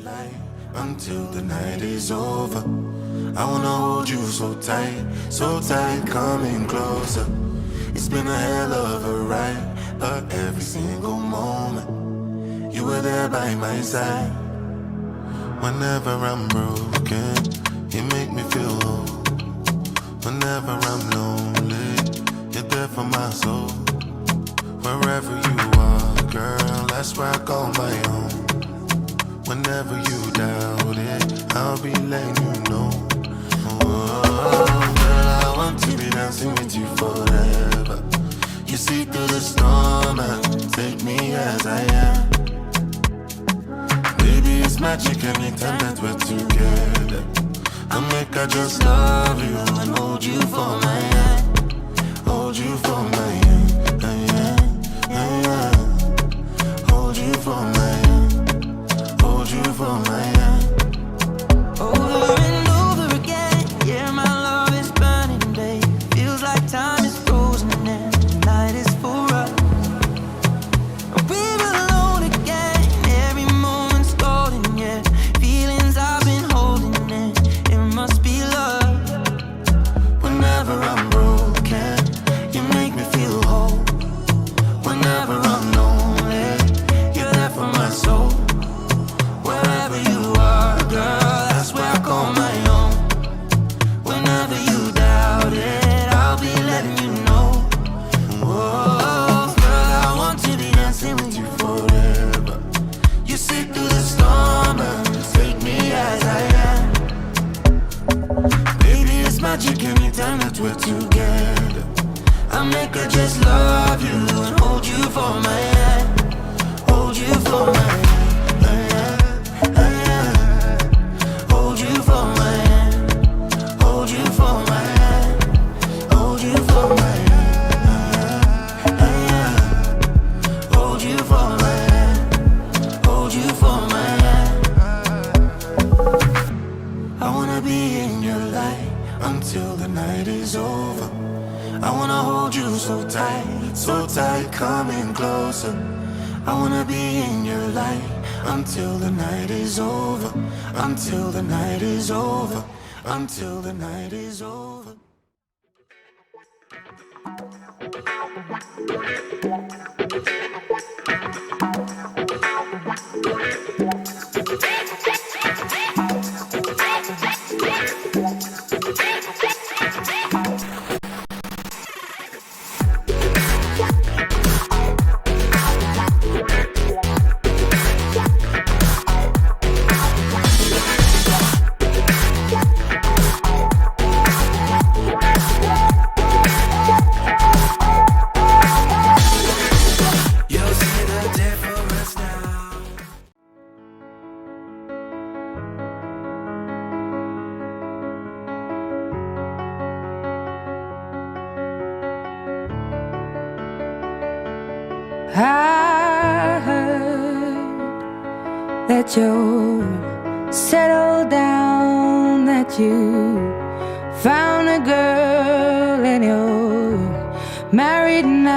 light until the night is over. I wanna hold you so tight, coming closer. It's been a hell of a ride, but every single moment you were there by my side. Whenever I'm broken, you make me feel whole. Whenever I'm lonely, you're there for my soul. Wherever you are, girl, that's where I call my own. Whenever you doubt it, I'll be letting you know. Oh, girl, I want to be dancing with you forever. You see through the storm and take me as I am. Baby, it's magic anytime that we're together. I make I just love you and hold you for my hand. Hold you for my hand, hold you for my hand. Hold you for my hand. Over and over again, yeah, my love is burning, babe. Feels like time is frozen and the night is for us. We're alone again, every moment's golden, yeah. Feelings I've been holding in, it must be love. Whenever I'm broken, you make me feel whole. Whenever I'm lonely, you're there for my soul. Wherever you are, girl, that's where I call my own. Whenever you doubt it, I'll be letting you know. Oh, girl, I want to be dancing with you forever. You sit through the storm and take me as I am. Baby, it's magic anytime that we're together. I make her just love you and hold you for my hand. Hold you for my hand. Hold you for my hand. Hold you for my hand. Hold you for my hand. Hold you for my hand. Hold you for my hand. I wanna be in your light until the night is over. I wanna hold you so tight, coming closer. I wanna be in your light until the night is over. Until the night is over. Until the night is over. I heard that you're settled down, that you found a girl and you're married now.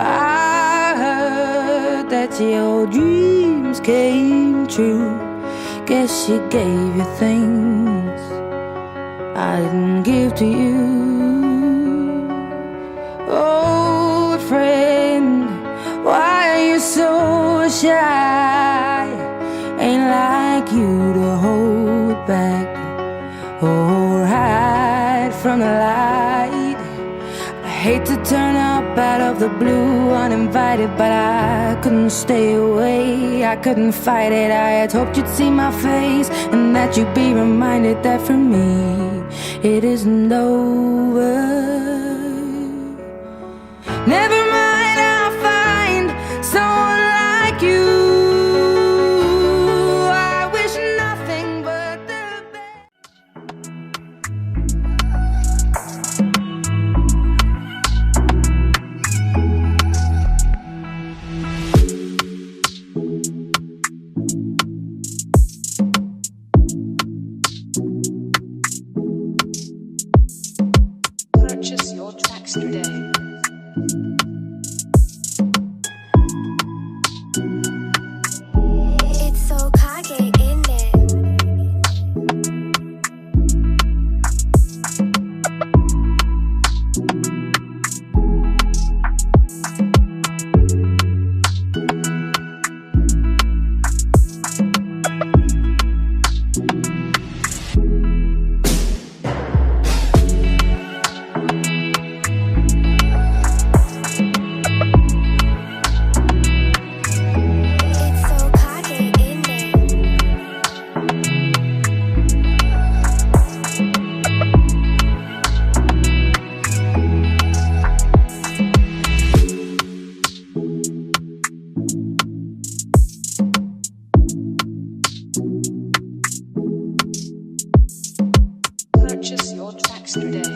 I heard that your dreams came true. Guess she gave you things I didn't give to you. Old friend, why are you so shy? Ain't like you to hold back or hide from the light. I hate to turn up out of the blue uninvited, but I couldn't stay away, I couldn't fight it. I had hoped you'd see my face and that you'd be reminded that for me it isn't over. Never mind, I'll find someone like you. I wish nothing but the best. Purchase your tracks today. yesterday.